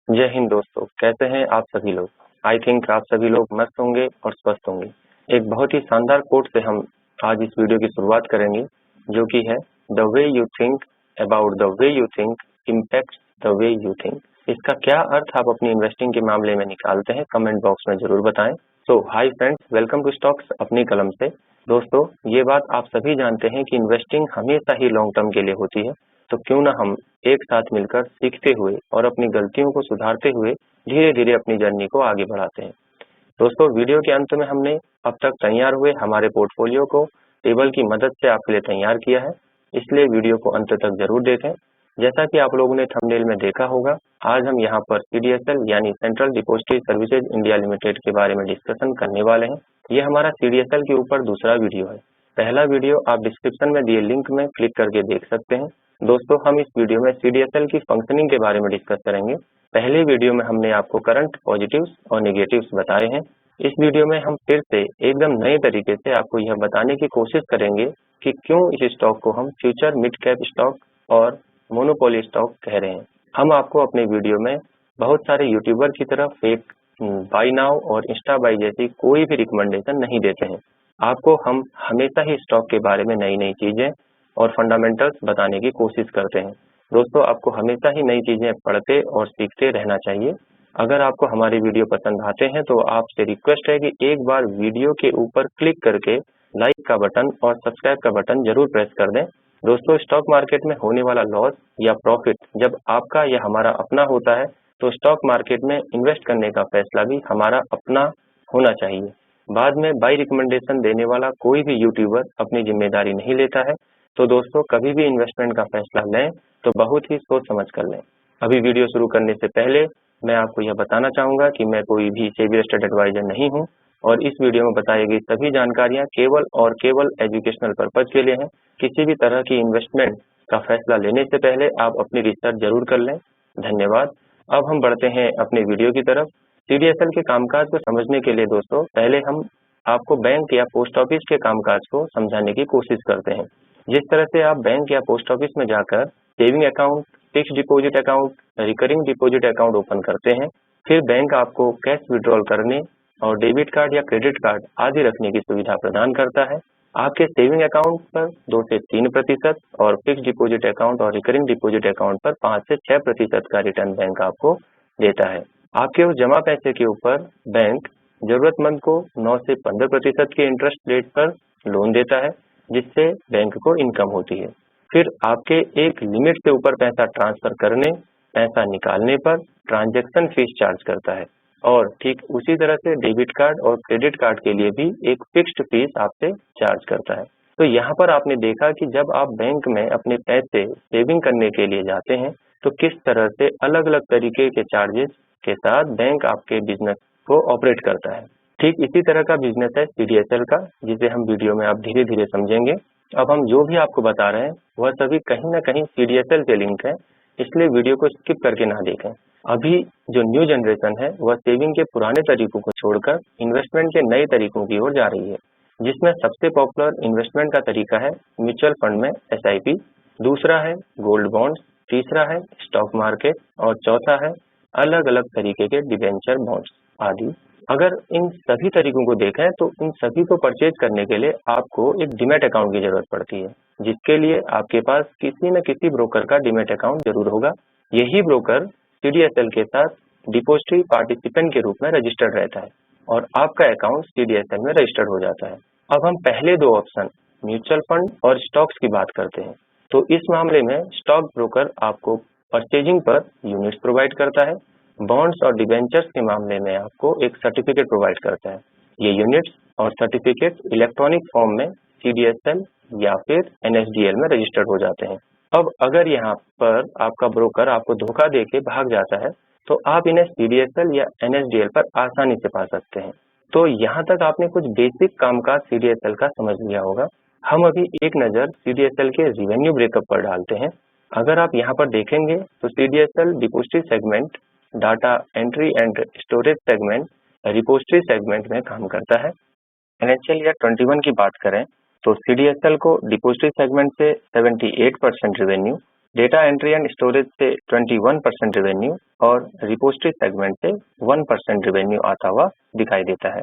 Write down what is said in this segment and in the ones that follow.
जय हिंद दोस्तों, कैसे हैं आप सभी लोग। आई थिंक आप सभी लोग मस्त होंगे और स्वस्थ होंगे। एक बहुत ही शानदार कोट से हम आज इस वीडियो की शुरुआत करेंगे, जो कि है the way you think about the way you think impacts the way you think. इसका क्या अर्थ आप अपनी इन्वेस्टिंग के मामले में निकालते हैं, कमेंट बॉक्स में जरूर बताएं। So hi friends, welcome to stocks अपनी कलम से। दोस्तों, ये बात आप सभी जानते हैं कि इन्वेस्टिंग हमेशा ही लॉन्ग टर्म के लिए होती है, तो क्यों ना हम एक साथ मिलकर सीखते हुए और अपनी गलतियों को सुधारते हुए धीरे धीरे अपनी जर्नी को आगे बढ़ाते हैं। दोस्तों, वीडियो के अंत में हमने अब तक तैयार हुए हमारे पोर्टफोलियो को टेबल की मदद से आपके लिए तैयार किया है, इसलिए वीडियो को अंत तक जरूर देखें। जैसा कि आप लोगों ने थंबनेल में देखा होगा, आज हम यहाँ पर CDSL यानी central depository services India limited के बारे में डिस्कशन करने वाले हैं। ये हमारा CDSL के ऊपर दूसरा वीडियो है। पहला वीडियो आप डिस्क्रिप्शन में दिए लिंक में क्लिक करके देख सकते हैं। दोस्तों, हम इस वीडियो में CDSL की फंक्शनिंग के बारे में डिस्कस करेंगे। पहले वीडियो में हमने आपको करंट पॉजिटिव्स और नेगेटिव्स बताए हैं। इस वीडियो में हम फिर से एकदम नए तरीके से आपको यह बताने की कोशिश करेंगे कि क्यों इस स्टॉक को हम फ्यूचर मिड कैप स्टॉक और मोनोपोली स्टॉक कह रहे हैं। हम आपको अपने वीडियो में बहुत सारे यूट्यूबर की तरह फेक बाय नाउ और इंस्टा बाय जैसी कोई भी रिकमेंडेशन नहीं देते हैं। आपको हम हमेशा ही स्टॉक के बारे में नई नई चीजें और फंडामेंटल्स बताने की कोशिश करते हैं। दोस्तों, आपको हमेशा ही नई चीजें पढ़ते और सीखते रहना चाहिए। अगर आपको हमारे वीडियो पसंद आते हैं तो आपसे रिक्वेस्ट है कि एक बार वीडियो के ऊपर क्लिक करके लाइक का बटन और सब्सक्राइब का बटन जरूर प्रेस कर दें। दोस्तों, स्टॉक मार्केट में होने वाला लॉस या प्रॉफिट जब आपका या हमारा अपना होता है, तो स्टॉक मार्केट में इन्वेस्ट करने का फैसला भी हमारा अपना होना चाहिए। बाद में बाई रिकमेंडेशन देने वाला कोई भी यूट्यूबर अपनी जिम्मेदारी नहीं लेता है। तो दोस्तों, कभी भी इन्वेस्टमेंट का फैसला लें तो बहुत ही सोच समझ कर लें। अभी वीडियो शुरू करने से पहले मैं आपको यह बताना चाहूंगा कि मैं कोई भी सेबी रजिस्टर्ड एडवाइजर नहीं हूं और इस वीडियो में बताई गई सभी जानकारियां केवल और केवल एजुकेशनल पर्पज के लिए हैं। किसी भी तरह की इन्वेस्टमेंट का फैसला लेने से पहले आप अपनी रिसर्च जरूर कर लें। धन्यवाद। अब हम बढ़ते हैं अपने वीडियो की तरफ। CDSL के कामकाज को समझने के लिए दोस्तों, पहले हम आपको बैंक या पोस्ट ऑफिस के कामकाज को समझाने की कोशिश करते हैं। जिस तरह से आप बैंक या पोस्ट ऑफिस में जाकर saving account, fix deposit account, recurring deposit account open करते हैं, फिर बैंक आपको कैश विड्रॉल करने और डेबिट कार्ड या क्रेडिट कार्ड आदि रखने की सुविधा प्रदान करता है। आपके सेविंग अकाउंट पर 2 से 3% और फिक्स डिपॉजिट अकाउंट और रिकरिंग डिपॉजिट अकाउंट पर 5 से 6% का रिटर्न बैंक आपको देता है। आपके उस जमा पैसे के ऊपर बैंक जरूरतमंद को 9 से 15% के इंटरेस्ट रेट पर लोन देता है, जिससे बैंक को इनकम होती है। फिर आपके एक लिमिट से ऊपर पैसा ट्रांसफर करने, पैसा निकालने पर ट्रांजैक्शन फीस चार्ज करता है और ठीक उसी तरह से डेबिट कार्ड और क्रेडिट कार्ड के लिए भी एक फिक्स्ड फीस आपसे चार्ज करता है। तो यहाँ पर आपने देखा कि जब आप बैंक में अपने पैसे सेविंग करने के लिए जाते हैं तो किस तरह से अलग अलग तरीके के चार्जेस के साथ बैंक आपके बिजनेस को ऑपरेट करता है। ठीक इसी तरह का बिजनेस है CDSL का, जिसे हम वीडियो में आप धीरे धीरे समझेंगे। अब हम जो भी आपको बता रहे हैं वह सभी कहीं ना कहीं CDSL से लिंक है, इसलिए वीडियो को स्किप करके ना देखें। अभी जो न्यू जनरेशन है वह सेविंग के पुराने तरीकों को छोड़कर इन्वेस्टमेंट के नए तरीकों की ओर जा रही है, जिसमें सबसे पॉपुलर इन्वेस्टमेंट का तरीका है म्यूचुअल फंड में SIP, दूसरा है गोल्ड बॉन्ड्स, तीसरा है स्टॉक मार्केट और चौथा है अलग अलग तरीके के डिबेंचर बॉन्ड्स आदि। अगर इन सभी तरीकों को देखें तो इन सभी को परचेज करने के लिए आपको एक डीमैट अकाउंट की जरूरत पड़ती है, जिसके लिए आपके पास किसी न किसी ब्रोकर का डीमैट अकाउंट जरूर होगा। यही ब्रोकर CDSL के साथ डिपॉजिटरी पार्टिसिपेंट के रूप में रजिस्टर्ड रहता है और आपका अकाउंट CDSL में रजिस्टर्ड हो जाता है। अब हम पहले दो ऑप्शन म्यूचुअल फंड और स्टॉक्स की बात करते हैं। तो इस मामले में स्टॉक ब्रोकर आपको परचेजिंग पर यूनिट्स प्रोवाइड करता है। बॉन्ड्स और डिबेंचर्स के मामले में आपको एक सर्टिफिकेट प्रोवाइड करता है। ये यूनिट्स और सर्टिफिकेट इलेक्ट्रॉनिक फॉर्म में CDSL या फिर NSDL में रजिस्टर्ड हो जाते हैं। अब अगर यहाँ पर आपका ब्रोकर आपको धोखा देके भाग जाता है तो आप इन्हें CDSL या NSDL पर आसानी से पा सकते हैं। तो यहाँ तक आपने कुछ बेसिक कामकाज CDSL का समझ लिया होगा। हम अभी एक नज़र CDSL के रिवेन्यू ब्रेकअप पर डालते हैं। अगर आप यहाँ पर देखेंगे तो CDSL depository segment, data entry and storage segment, repository segment में काम करता है। फाइनेंशियल ईयर 21 की बात करें तो CDSL को डिपॉजिटरी सेगमेंट से 78% revenue, data entry and storage से 21% रेवेन्यू और रिपोजिटरी सेगमेंट से 1% रेवेन्यू आता हुआ दिखाई देता है।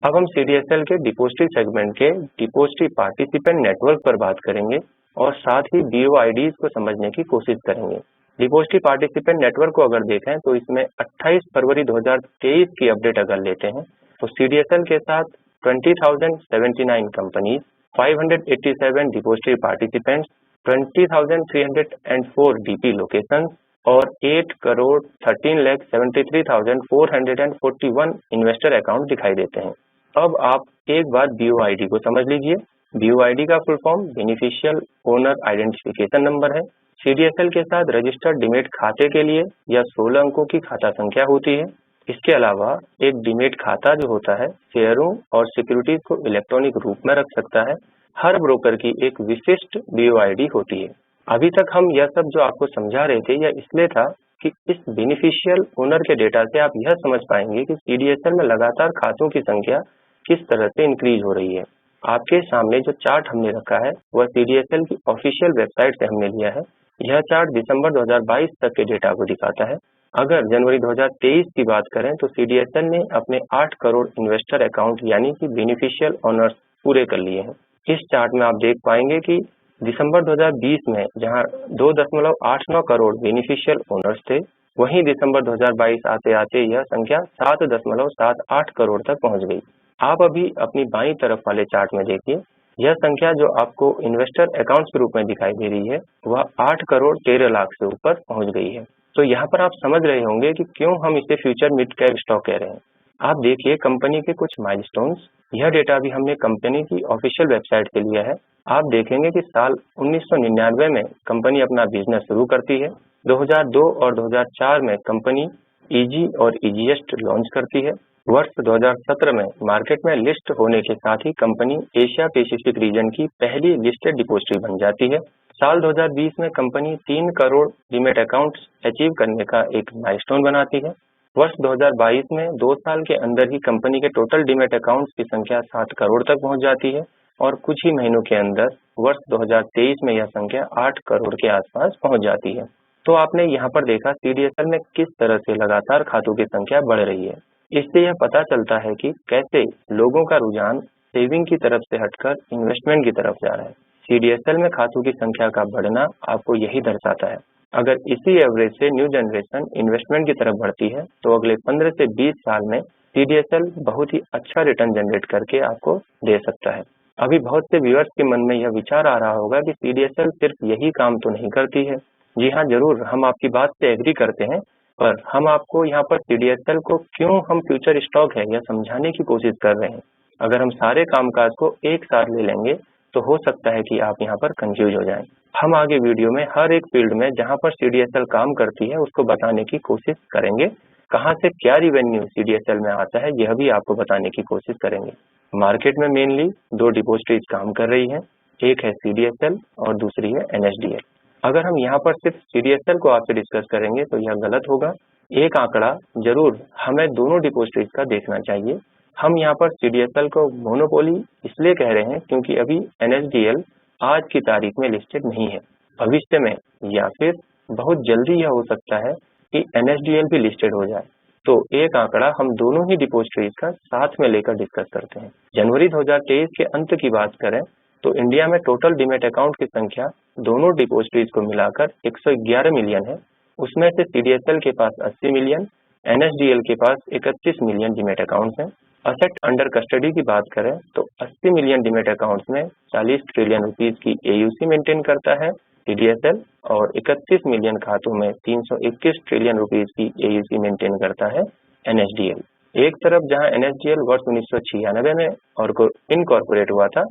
अब हम CDSL के डिपोजिटरी सेगमेंट के डिपोजिटरी पार्टिसिपेंट नेटवर्क पर बात करेंगे और साथ ही BOIDs को समझने की कोशिश करेंगे। डिपोजिटरी पार्टिसिपेंट नेटवर्क को अगर देखें तो इसमें 28 फरवरी 2023 की अपडेट अगर लेते हैं तो CDSL के साथ 20,079 companies, 587 depository participants, 20,304 DP locations और 8,13,73,441 इन्वेस्टर अकाउंट दिखाई देते हैं। अब आप एक बार BOID को समझ लीजिए। BOID का full form beneficial owner identification number है। CDSL के साथ रजिस्टर्ड डीमेट खाते के लिए यह 16 अंकों की खाता संख्या होती है। इसके अलावा एक डीमेट खाता जो होता है शेयरों और सिक्योरिटीज को इलेक्ट्रॉनिक रूप में रख सकता है। हर ब्रोकर की एक विशिष्ट BOID होती है। अभी तक हम यह सब जो आपको समझा रहे थे यह इसलिए था कि इस बेनिफिशियल ओनर के डेटा से आप यह समझ पाएंगे कि CDSL में लगातार खातों की संख्या किस तरह से इंक्रीज हो रही है। आपके सामने जो चार्ट हमने रखा है वह CDSL की ऑफिशियल वेबसाइट से हमने लिया है। यह चार्ट दिसंबर 2022 तक के डेटा को दिखाता है। अगर जनवरी 2023 की बात करें तो CDSL ने अपने 8 करोड़ इन्वेस्टर अकाउंट यानी कि बेनिफिशियल ओनर्स पूरे कर लिए हैं। इस चार्ट में आप देख पाएंगे कि दिसंबर 2020 में जहां 2.89 करोड़ बेनिफिशियल ओनर्स थे, वहीं दिसंबर 2022 आते आते यह संख्या 7.78 करोड़ तक पहुंच गई। आप अभी अपनी बाईं तरफ वाले चार्ट में देखिए, यह संख्या जो आपको इन्वेस्टर अकाउंट्स के रूप में दिखाई दे रही है वह 8 करोड़ 13 लाख से ऊपर पहुंच गई है। तो यहाँ पर आप समझ रहे होंगे कि क्यों हम इसे फ्यूचर मिड कैप स्टॉक कह रहे हैं। आप देखिए कंपनी के कुछ माइलस्टोन्स। यह डेटा भी हमने कंपनी की ऑफिशियल वेबसाइट से लिया है। आप देखेंगे कि साल 1999 में कंपनी अपना बिजनेस शुरू करती है। 2002 और 2004 में कंपनी EG और EGS लॉन्च करती है। वर्ष 2017 में मार्केट में लिस्ट होने के साथ ही कंपनी एशिया पैसिफिक रीजन की पहली लिस्टेड डिपोजिटरी बन जाती है। साल 2020 में company 3 crore demat accounts achieve करने का एक माइलस्टोन बनाती है। वर्ष 2022 में 2 साल के अंदर ही कंपनी के टोटल डीमेट अकाउंट्स की संख्या 7 करोड़ तक पहुंच जाती है और कुछ ही महीनों के अंदर वर्ष 2023 में यह संख्या 8 करोड़ के आसपास पहुंच जाती है। तो आपने यहाँ पर देखा CDSL में किस तरह से लगातार खातों की संख्या बढ़ रही है। इससे यह पता चलता है कि कैसे लोगों का रुझान सेविंग की तरफ से हटकर इन्वेस्टमेंट की तरफ जा रहा है। CDSL में खातों की संख्या का बढ़ना आपको यही दर्शाता है। अगर इसी एवरेज से न्यू जनरेशन इन्वेस्टमेंट की तरफ बढ़ती है तो अगले 15 से 20 साल में CDSL बहुत ही अच्छा रिटर्न जनरेट करके आपको दे सकता है। अभी बहुत से व्यूअर्स के मन में यह विचार आ रहा होगा कि CDSL सिर्फ यही काम तो नहीं करती है। जी हाँ, जरूर, हम आपकी बात से एग्री करते हैं, पर हम आपको यहाँ पर CDSL को क्यों हम फ्यूचर स्टॉक है यह समझाने की कोशिश कर रहे हैं। अगर हम सारे कामकाज को एक साथ ले लेंगे तो हो सकता है कि आप यहाँ पर कंफ्यूज हो जाएं। हम आगे वीडियो में हर एक फील्ड में जहाँ पर CDSL काम करती है उसको बताने की कोशिश करेंगे। कहाँ से क्या रिवेन्यू CDSL में आता है यह भी आपको बताने की कोशिश करेंगे। मार्केट में मेनली 2 डिपोजिटरीज काम कर रही हैं, एक है CDSL और दूसरी है NSDL। अगर हम यहाँ पर सिर्फ CDSL को आपसे डिस्कस करेंगे तो यह गलत होगा। एक आंकड़ा जरूर हमें दोनों डिपोजिटरीज का देखना चाहिए। हम यहाँ पर CDSL को मोनोपोली इसलिए कह रहे हैं क्योंकि अभी NSDL आज की तारीख में लिस्टेड नहीं है। भविष्य में या फिर बहुत जल्दी यह हो सकता है कि NSDL भी लिस्टेड हो जाए। तो एक आंकड़ा हम दोनों ही डिपोजिटरीज का साथ में लेकर डिस्कस करते हैं। जनवरी 2023 के अंत की बात करें तो इंडिया में टोटल डीमेट अकाउंट की संख्या दोनों डिपोजिटरीज को मिलाकर 111 मिलियन है। उसमें से CDSL के पास 80 मिलियन, NSDL के पास 31 मिलियन डीमेट अकाउंट्स हैं। असेट अंडर कस्टडी की बात करें तो 80 मिलियन डीमेट अकाउंट्स में 40 ट्रिलियन रुपीस की AUC मेंटेन करता है CDSL और 31 मिलियन खातों में 321 ट्रिलियन रुपीस की AUC मेंटेन करता है NSDL। एक तरफ जहां NSDL वर्ष 1996 में और इनकॉर्पोरेट हुआ था,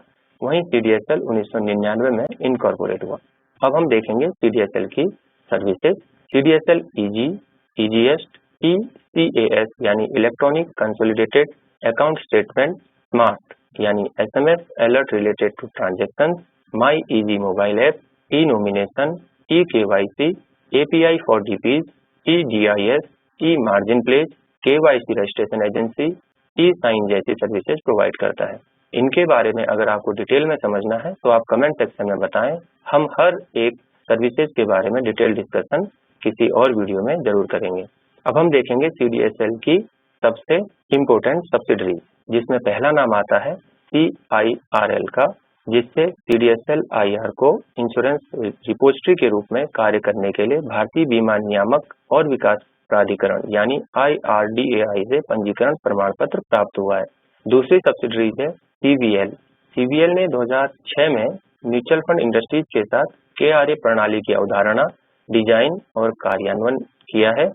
वहीं CDSL 1999 में इनकॉर्पोरेट हुआ। अब हम देखेंगे CDSL की services. CDSL EG, EGS, ECAS यानी electronic consolidated account statement, smart यानी SMS alert related to transaction, my EG mobile app, e nomination, E-KYC, API for DPs, E-GIS, e margin pledge, KYC registration agency, e sign जैसी services provide करता है। इनके बारे में अगर आपको डिटेल में समझना है तो आप कमेंट सेक्शन में बताएं। हम हर एक सर्विसेज के बारे में डिटेल डिस्कशन किसी और वीडियो में जरूर करेंगे। अब हम देखेंगे CDSL की सबसे इम्पोर्टेंट सब्सिडरी, जिसमें पहला नाम आता है CIRL का, जिससे CDSL IR को इंश्योरेंस रिपोजिटरी के रूप में कार्य करने के लिए भारतीय बीमा नियामक और विकास प्राधिकरण यानी IRDAI से पंजीकरण प्रमाण पत्र प्राप्त हुआ है। दूसरी सब्सिडरी है CVL। CVL ने 2006 में म्यूचुअल फंड इंडस्ट्रीज के साथ KRA प्रणाली की अवधारणा, डिजाइन और कार्यान्वयन किया है,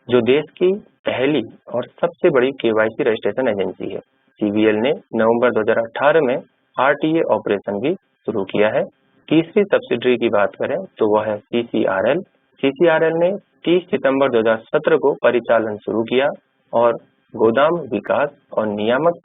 जो देश की पहली और सबसे बड़ी KYC रजिस्ट्रेशन एजेंसी है। CVL ने नवंबर 2018 में RTA ऑपरेशन भी शुरू किया है। तीसरी सब्सिडरी की बात करें तो वह है CCRL। CCRL ने 30 सितंबर 2017 को परिचालन शुरू किया और गोदाम विकास और नियामक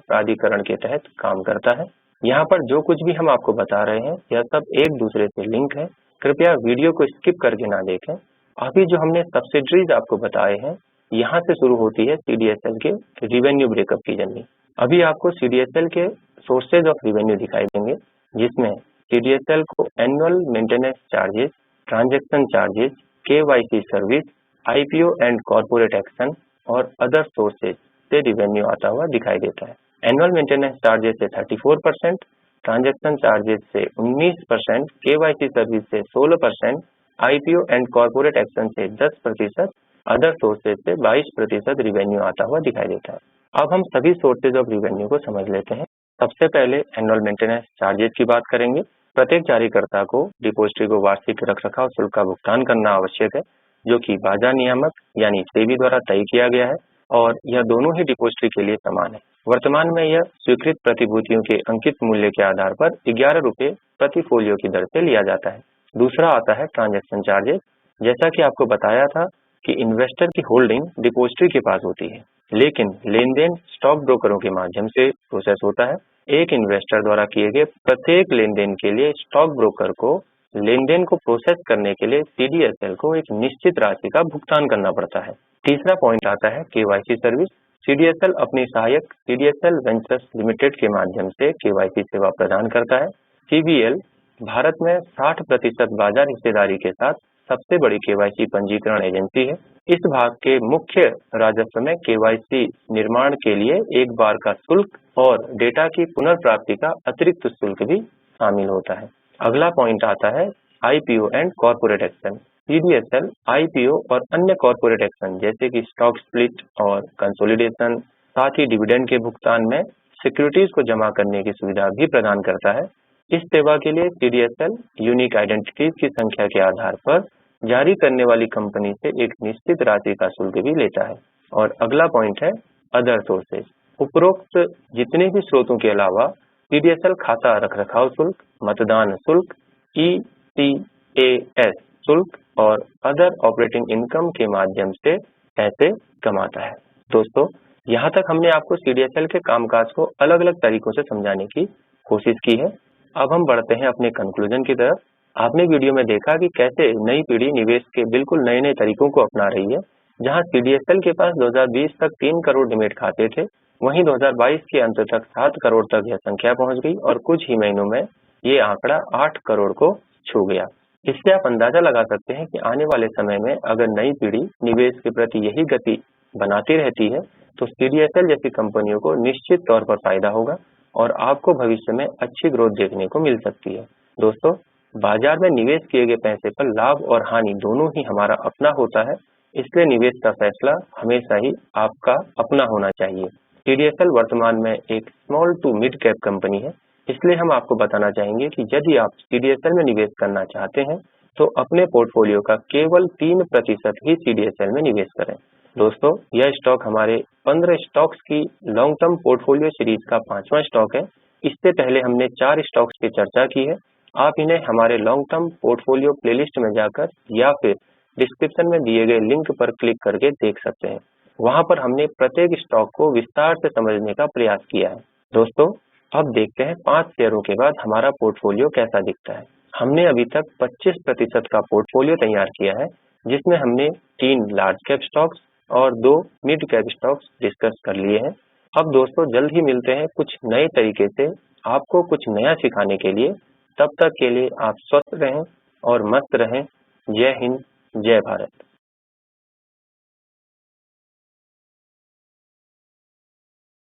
प्राधिकरण के तहत काम करता है। यहाँ पर जो कुछ भी हम आपको बता रहे हैं यह सब एक दूसरे से लिंक है, कृपया वीडियो को स्किप करके ना देखें। अभी जो हमने सब्सिडरीज आपको बताए हैं, यहाँ से शुरू होती है CDSL के रिवेन्यू ब्रेकअप की जर्नी। अभी आपको CDSL के सोर्सेज ऑफ रिवेन्यू दिखाई देंगे, जिसमें CDSL को annual maintenance charges, transaction charges, KYC service, IPO and corporate action और अदर सोर्सेज से रिवेन्यू आता हुआ दिखाई देता है। एनुअल मेंटेनेंस चार्जेस से 34%, ट्रांजैक्शन चार्जेस से 19%, KYC सर्विस से 16%, IPO एंड कॉर्पोरेट एक्शन से 10%, अदर सोर्सेज से 22% रिवेन्यू आता हुआ दिखाई देता है। अब हम सभी सोर्सेज ऑफ रिवेन्यू को समझ लेते हैं। सबसे पहले एनुअल मेंटेनेंस चार्जेस की बात करेंगे। प्रत्येक जारीकर्ता को डिपोजिटरी को वार्षिक रखरखाव शुल्क का भुगतान करना आवश्यक है, जो कि बाजार नियामक यानी सेबी द्वारा तय किया गया है और यह दोनों ही डिपोजिटरी के लिए समान है। वर्तमान में यह स्वीकृत प्रतिभूतियों के अंकित मूल्य के आधार पर 11 रुपये प्रति फोलियो की दर से लिया जाता है। दूसरा आता है ट्रांजैक्शन चार्जेस। जैसा कि आपको बताया था कि इन्वेस्टर की होल्डिंग डिपोजिटरी के पास होती है, लेकिन लेन देन स्टॉक ब्रोकरों के माध्यम से प्रोसेस होता है। एक इन्वेस्टर द्वारा किए गए प्रत्येक लेन देन के लिए स्टॉक ब्रोकर को लेन देन को प्रोसेस करने के लिए CDSL को एक निश्चित राशि का भुगतान करना पड़ता है। तीसरा पॉइंट आता है KYC सर्विस। CDSL अपनी सहायक CDSL वेंचर्स लिमिटेड के माध्यम से KYC सेवा प्रदान करता है। CVL भारत में 60% बाजार हिस्सेदारी के साथ सबसे बड़ी KYC पंजीकरण एजेंसी है। इस भाग के मुख्य राजस्व में KYC निर्माण के लिए एक बार का शुल्क और डेटा की पुनर्प्राप्ति का अतिरिक्त शुल्क भी शामिल होता है। अगला पॉइंट आता है IPO and corporate action. CDSL IPO और अन्य कॉर्पोरेट एक्शन जैसे कि स्टॉक स्प्लिट और कंसोलिडेशन, साथ ही डिविडेंड के भुगतान में सिक्योरिटीज को जमा करने की सुविधा भी प्रदान करता है। इस सेवा के लिए CDSL यूनिक आइडेंटिटीज की संख्या के आधार पर जारी करने वाली कंपनी से एक निश्चित राशि का शुल्क भी लेता है। और अगला पॉइंट है अदर सोर्सेज। उपरोक्त जितने भी स्रोतों के अलावा CDSL खाता रखरखाव शुल्क, मतदान शुल्क, ECAS शुल्क और अदर ऑपरेटिंग इनकम के माध्यम से पैसे कमाता है। दोस्तों, यहाँ तक हमने आपको CDSL के कामकाज को अलग अलग तरीकों से समझाने की कोशिश की है। अब हम बढ़ते हैं अपने कंक्लूजन की तरफ। आपने वीडियो में देखा कि कैसे नई पीढ़ी निवेश के बिल्कुल नए नए तरीकों को अपना रही है। जहां CDSL के पास 2020 तक 3 करोड़ डीमैट खाते थे, वहीं 2022 के अंत तक 7 करोड़ तक यह संख्या पहुंच गई और कुछ ही महीनों में ये आंकड़ा 8 करोड़ को छू गया। इससे आप अंदाजा लगा सकते हैं कि आने वाले समय में अगर नई पीढ़ी निवेश के प्रति यही गति बनाती रहती है तो CDSL जैसी कंपनियों को निश्चित तौर पर फायदा होगा और आपको भविष्य में अच्छी ग्रोथ देखने को मिल सकती है। दोस्तों, बाजार में निवेश किए गए पैसे पर लाभ और हानि दोनों ही हमारा अपना होता है, इसलिए निवेश का फैसला हमेशा ही आपका अपना होना चाहिए। CDSL वर्तमान में एक small to mid cap company है, इसलिए हम आपको बताना चाहेंगे कि यदि आप CDSL में निवेश करना चाहते हैं तो अपने पोर्टफोलियो का केवल 3% ही CDSL में निवेश करें। दोस्तों, यह स्टॉक हमारे 15 स्टॉक्स की लॉन्ग टर्म पोर्टफोलियो सीरीज का 5वां स्टॉक है। इससे पहले हमने 4 स्टॉक्स की चर्चा की है। आप इन्हें हमारे लॉन्ग टर्म पोर्टफोलियो प्लेलिस्ट में जाकर या फिर डिस्क्रिप्शन में दिए गए लिंक पर क्लिक करके देख सकते हैं। वहां पर हमने प्रत्येक स्टॉक को विस्तार से समझने का प्रयास किया है। दोस्तों, अब देखते हैं 5 शेयरों के बाद हमारा पोर्टफोलियो कैसा दिखता है। हमने अभी तक 25% का पोर्टफोलियो तैयार किया है, जिसमें हमने 3 लार्ज कैप स्टॉक्स और 2 मिड कैप स्टॉक्स डिस्कस कर लिए हैं। अब दोस्तों, जल्द ही मिलते हैं कुछ नए तरीके से आपको कुछ नया सिखाने के लिए। तब तक के लिए आप स्वस्थ रहें और मस्त रहें। जय हिंद, जय भारत।